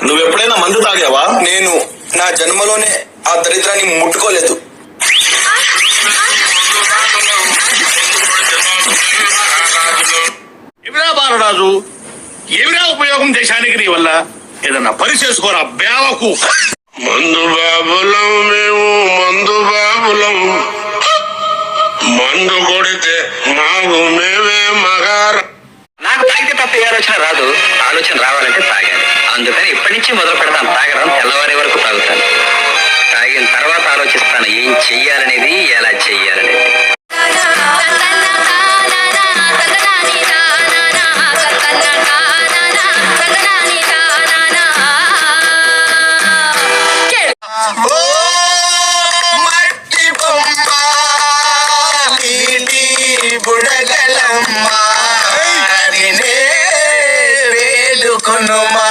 నువ్వెప్పుడైనా మందు తాగావా? నేను నా జన్మలోనే ఆ దరిద్రాన్ని ముట్టుకోలేదు. ఏమిరా బాలరాజు, ఏమిరా ఉపయోగం దేశానికి నీ వల్ల? ఏదన్నా పని చేసుకోరా బేవకు. మందు బాబులం మేము, మందు బాబులం. మందు కొడితే మాకు మేమే మగారు. నాకు తాగితే తప్ప ఏ ఆలోచన రాదు. ఆలోచన రావాలంటే తాగాలి. అందుకని ఇప్పటి నుంచి మొదలు పెడతాను తాగడం. తెల్లవారి వరకు తాగుతాను. తాగిన తర్వాత ఆలోచిస్తాను ఏం చెయ్యాలనేది, ఎలా చెయ్యాలనేది. బుడగలమ్మ వేడుకొనుమా